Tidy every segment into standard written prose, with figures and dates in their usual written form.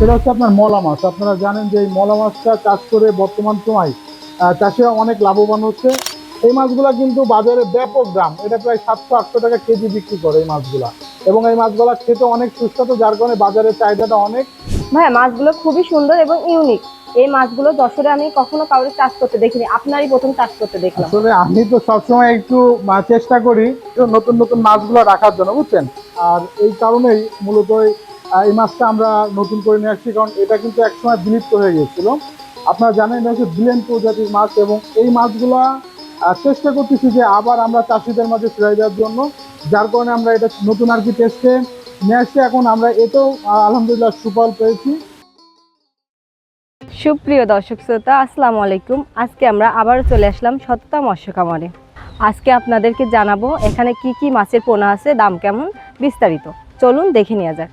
সেটা হচ্ছে আপনার মলা মাছ। আপনারা জানেন যে এই মলা মাছটা চাষ করে বর্তমান সময় চাষিরা অনেক লাভবান হচ্ছে। এই মাছগুলা কিন্তু বাজারে ব্যাপক দাম, এটা প্রায় 700-800 টাকা কেজি বিক্রি করে এই মাছগুলা। এবং এই মাছগুলা খেতে অনেক সুস্বাদু, যার কারণে বাজারের চাহিদাটা অনেক। ভাইয়া মাছগুলো খুবই সুন্দর এবং ইউনিক। এই মাছগুলো যশোরে আমি কখনো কাউকে চাষ করতে দেখিনি, আপনারই প্রথম চাষ করতে দেখলাম। আসলে আমি তো সবসময় একটু চেষ্টা করি নতুন নতুন মাছগুলো রাখার জন্য, বুঝছেন। আর এই কারণেই মূলত এই মাছটা আমরা নতুন করে নিয়ে আসছি, কারণ এটা কিন্তু একসময় বিলুপ্ত হয়ে গিয়েছিল। আপনারা জানেন এটা হচ্ছে ব্লেন প্রজাতির মাছ, এবং এই মাছগুলা চেষ্টা করতেছি যে আবার আমরা চাষিদের মাঝে ফিরিয়ে দেওয়ার জন্য, যার কারণে আমরা এটা নতুন আর কি টেস্টে নিয়ে আসছি। এখন আমরা এতেও আলহামদুলিল্লাহ সুফল পেয়েছি। সুপ্রিয় দর্শক শ্রোতা, আসসালামু আলাইকুম। আজকে আমরা আবারও চলে আসলাম সততা মৎস্য খামারে। আজকে আপনাদেরকে জানাবো এখানে কি কি মাছের পোনা আছে, দাম কেমন, বিস্তারিত চলুন দেখে নেওয়া যাক।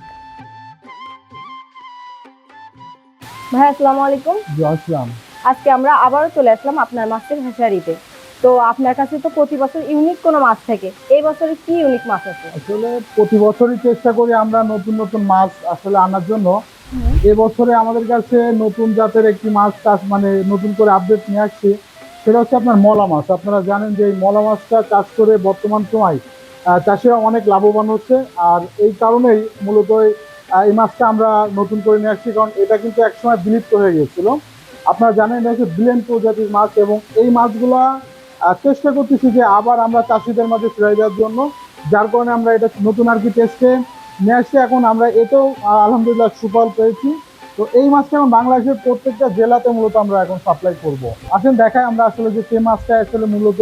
ভাই আসসালামু আলাইকুম। জি, আসলাম। আজকে আমরা আবারও চলে আসলাম আপনার মাছের হ্যাচারিতে। তো আপনার কাছে তো প্রতি বছর ইউনিক কোনো মাছ থাকে, এই বছরে কি ইউনিক মাছ আছে? আসলে প্রতি বছরই চেষ্টা করি আমরা নতুন নতুন মাছ আসলে আনার জন্য। এবছরে আমাদের কাছে নতুন জাতের একটি মাছ চাষ নতুন করে আপডেট নিয়ে আসছি। সেটা হচ্ছে আপনার মলা মাছ। আপনারা জানেন যে এই মলা মাছটা চাষ করে বর্তমান সময় চাষিরা অনেক লাভবান হচ্ছে। আর এই কারণেই মূলত এই মাছটা আমরা নতুন করে নিয়ে আসছি, কারণ এটা কিন্তু একসময় বিলুপ্ত হয়ে গিয়েছিল। আপনারা জানেন এটা হচ্ছে ব্লেন প্রজাতির মাছ, এবং এই মাছগুলা চেষ্টা করতেছি যে আবার আমরা চাষিদের মাঝে ফিরিয়ে দেওয়ার জন্য, যার কারণে আমরা এটা নতুন আর কি টেস্টে নিয়ে আসছি। এখন আমরা এতেও আলহামদুলিল্লাহ সুফল পেয়েছি। তো এই মাছটা এখন বাংলাদেশের প্রত্যেকটা জেলাতে মূলত আমরা এখন সাপ্লাই করব। আসেন দেখাই আমরা আসলে যে সেই মাছটা আসলে মূলত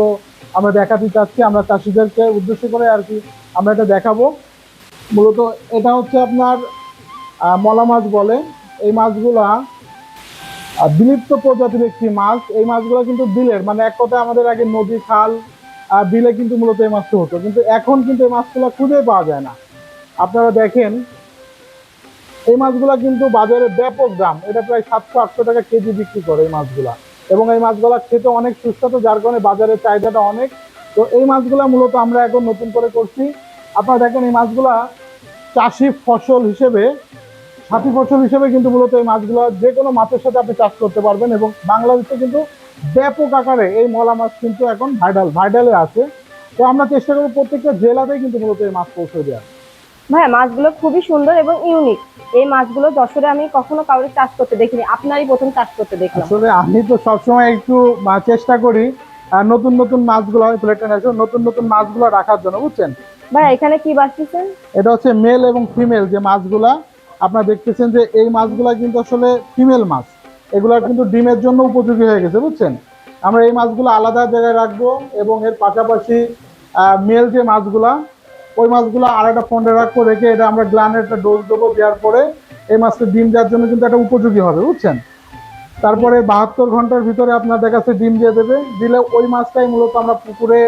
আমরা দেখাতে চাচ্ছি, আমরা চাষিদেরকে উদ্দেশ্য করে আর কি আমরা এটা দেখাবো। মূলত এটা হচ্ছে আপনার মলা মাছ বলে। এই মাছগুলা বিলুপ্ত প্রজাতির একটি মাছ। এই মাছগুলো কিন্তু বিলের, এক কথায় আমাদের আগে নদী, খাল, বিলে কিন্তু মূলত এই মাছটা হতো, কিন্তু এখন কিন্তু এই মাছগুলো খুঁজে পাওয়া যায় না। আপনারা দেখেন এই মাছগুলা কিন্তু বাজারে ব্যাপক দাম, এটা প্রায় 700-800 টাকা কেজি বিক্রি করে এই মাছগুলা। এবং এই মাছগুলা খেতে অনেক সুস্বাদু, যার কারণে বাজারের চাহিদাটা অনেক। তো এই মাছগুলা মূলত আমরা এখন নতুন করে করছি। আপনারা দেখেন এই মাছগুলা চাষি ফসল হিসেবে, সাথী ফসল হিসেবে কিন্তু মূলত এই মাছগুলো যে কোনো মাছের সাথে আপনি চাষ করতে পারবেন। এবং বাংলাদেশে কিন্তু ব্যাপক আকারে এই মলা মাছ কিন্তু এখন ভাইডালে আছে। তো আমরা চেষ্টা করবো প্রত্যেকটা জেলাতেই কিন্তু মূলত এই মাছ পৌঁছে দেওয়া। ভাইয়া মাছগুলো খুবই সুন্দর এবং ইউনিক। এই মাছগুলো যশোরে আমি কখনো কাউকে চাষ করতে দেখিনি, আপনারই প্রথম চাষ করতে দেখলাম। আসলে আমি তো সবসময় একটু চেষ্টা করি নতুন নতুন মাছগুলো নতুন নতুন মাছগুলো রাখার জন্য, বুঝছেন। ভাইয়া এখানে কি বাঁচতেছেন? এটা হচ্ছে মেল এবং ফিমেল যে মাছগুলা আপনারা দেখতেছেন, যে এই মাছগুলা কিন্তু আসলে ফিমেল মাছ। এগুলা কিন্তু ডিমের জন্য উপযোগী হয়ে গেছে, বুঝছেন। আমরা এই মাছগুলো আলাদা জায়গায় রাখবো, এবং এর পাশাপাশি মেল যে মাছগুলা, ওই মাছগুলো আর একটা ফন্ডে রাখবো, রেখে এটা আমরা গ্লানের একটা ডোজ দেবো। দেওয়ার পরে এই মাছটা ডিম দেওয়ার জন্য কিন্তু একটা উপযোগী হবে, বুঝছেন। তারপরে 72 ঘন্টার ভিতরে আপনার দেখা যাচ্ছে ডিম দিয়ে দেবে। দিলে ওই মাছটাই মূলত আমরা পুকুরে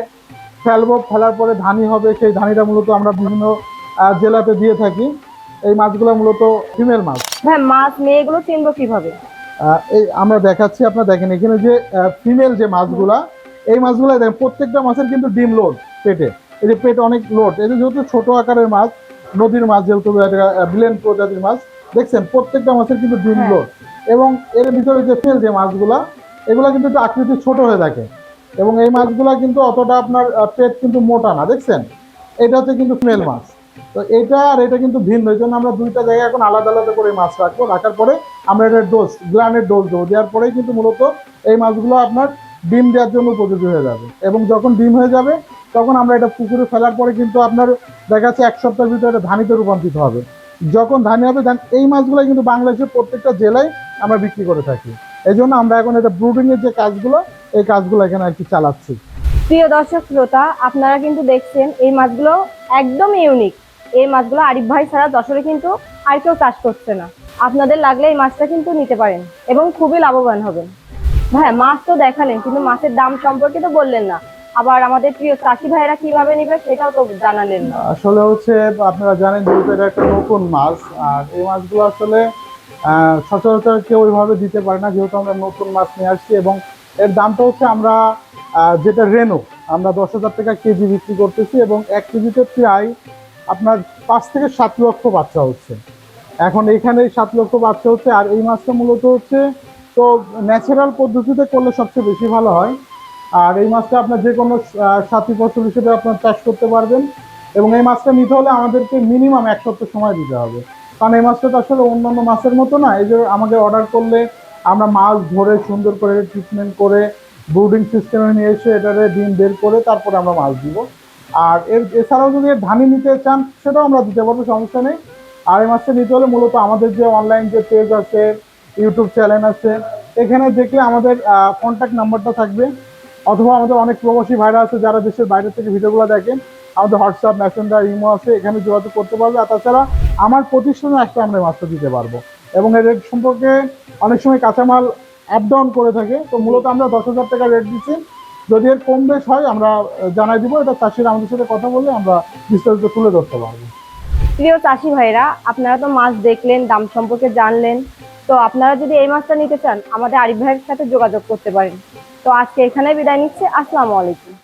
ফেলবো। ফেলার পরে ধানি হবে, সেই ধানিটা মূলত আমরা বিভিন্ন জেলাতে দিয়ে থাকি। এই মাছগুলো মূলত ফিমেল মাছ। ভাই মাছ মেয়েগুলো চিনবো কিভাবে? এই আমরা দেখাচ্ছি, আপনারা দেখেন এখানে যে ফিমেল যে মাছগুলা, এই মাছগুলো দেখেন প্রত্যেকটা মাছের কিন্তু ডিম লোড পেটে। এই যে পেট অনেক লোড, এটা যেহেতু ছোট আকারের মাছ, নদীর মাছ, যেহেতু ব্লেন প্রজাতির মাছ, দেখছেন প্রত্যেকটা মাছের কিন্তু ডিম লোড। এবং এর ভিতরে যে ফিমেল যে মাছগুলা, এগুলা কিন্তু একটু আকৃতি ছোট হয়ে থাকে। এবং এই মাছগুলা কিন্তু অতটা আপনার পেট কিন্তু মোটা না, দেখছেন। এটা হচ্ছে কিন্তু ফিমেল মাছ। তো এটা আর এটা কিন্তু ভিন্ন, এই জন্য আমরা দুইটা জায়গায় এখন আলাদা আলাদা করে মাছ রাখবো। রাখার পরে আমরা এটা গ্লানের ডোজ দেবো। দেওয়ার পরেই কিন্তু মূলত এই মাছগুলো আপনার ডিম দেওয়ার জন্য উপযোগী হয়ে যাবে। এবং যখন ডিম হয়ে যাবে, তখন আমরা এটা পুকুরে ফেলার পরে কিন্তু আপনার দেখা যাচ্ছে 1 সপ্তাহের ভিতরে ধানিতে রূপান্তরিত হবে। যখন ধানি হবে, এই মাছগুলো কিন্তু বাংলাদেশের প্রত্যেকটা জেলায় আমরা বিক্রি করে থাকি। এই জন্য আমরা এখন এটা ব্রুডিং এর যে কাজগুলো, এই কাজগুলো এখানে আর কি চালাচ্ছি। প্রিয় দর্শক শ্রোতা, আপনারা কিন্তু দেখছেন এই মাছগুলো একদম ইউনিক। এই মাছগুলো আরিফ ভাই ছাড়া যশোরে কিন্তু আর কেউ চাষ করছে না। আপনাদের লাগলে এই মাছটা কিন্তু নিতে পারেন এবং খুবই লাভবান হবেন। ভাই মাছ তো দেখালেন, কিন্তু মাছের দাম সম্পর্কে তো বললেন না। আবার আমাদের প্রিয় চাষি ভাইরা কিভাবে নিবে সেটাও তো জানালেন না। আসলে হচ্ছে আপনারা জানেন যেহেতু এটা একটা নতুন মাছ, আর এই মাছগুলো আসলে সচরাচর কেউ ওইভাবে দিতে পারে না, যেহেতু আমরা নতুন মাছ নিয়ে আসছি। এবং এর দামটা হচ্ছে আমরা যেটা রেনু, আমরা 10,000 টাকা কেজি বিক্রি করতেছি। এবং 1 কেজিতে প্রায় আপনার 5 থেকে 7 লক্ষ বাচ্চা হচ্ছে। এখন এখানে 7 লক্ষ বাচ্চা হচ্ছে। আর এই মাছটা মূলত হচ্ছে তো ন্যাচারাল পদ্ধতিতে করলে সবচেয়ে বেশি ভালো হয়। আর এই মাছটা আপনার যে কোনো সাথী ফসল হিসেবে আপনার চাষ করতে পারবেন। এবং এই মাছটা নিতে হলে আমাদেরকে মিনিমাম 1 সপ্তাহ সময় দিতে হবে, কারণ এই মাছটা তো আসলে অন্যান্য মাছের মতো না। এই যে আমাকে অর্ডার করলে আমরা মাছ ধরে সুন্দর করে ট্রিটমেন্ট করে ব্রুডিং সিস্টেমে নিয়ে এসে এটারে ডিম বের করে তারপরে আমরা মাছ দিব। আর এছাড়াও যদি এর ধানি নিতে চান সেটাও আমরা দিতে পারবো, সমস্যা নেই। আর এই মাছটা নিতে হলে মূলত আমাদের যে অনলাইন যে পেজ আছে, ইউটিউব চ্যানেল আছে, এখানে দেখলে আমাদের কন্ট্যাক্ট নাম্বারটা থাকবে। অথবা আমাদের অনেক প্রবাসী ভাইরা আছে যারা দেশের বাইরে থেকে ভিডিওগুলো দেখেন, আমাদের হোয়াটসঅ্যাপ, মেসেঞ্জার, ইমো আছে, এখানে যোগাযোগ করতে পারবে। আর তাছাড়া আমার প্রতিষ্ঠানে আসলে আমরা এই মাছটা দিতে পারবো। এবং এর রেট সম্পর্কে অনেক সময় কাঁচামাল আপ ডাউন করে থাকে, তো মূলত আমরা 10,000 টাকা রেট দিচ্ছি। যদি এর কম বেশ হয় আমরা জানাই দিব, এটা চাষিরা আমাদের সাথে কথা বললে আমরা বিস্তারিত তুলে ধরতে পারবো। প্রিয় চাষি ভাইরা, আপনারা তো মাছ দেখলেন, দাম সম্পর্কে জানলেন। তো আপনারা যদি এই মাছটা নিতে চান, আমাদের আরিফ ভাইয়ের সাথে যোগাযোগ করতে পারেন। তো আজকে এখানে বিদায় নিচ্ছি। আসসালামু আলাইকুম।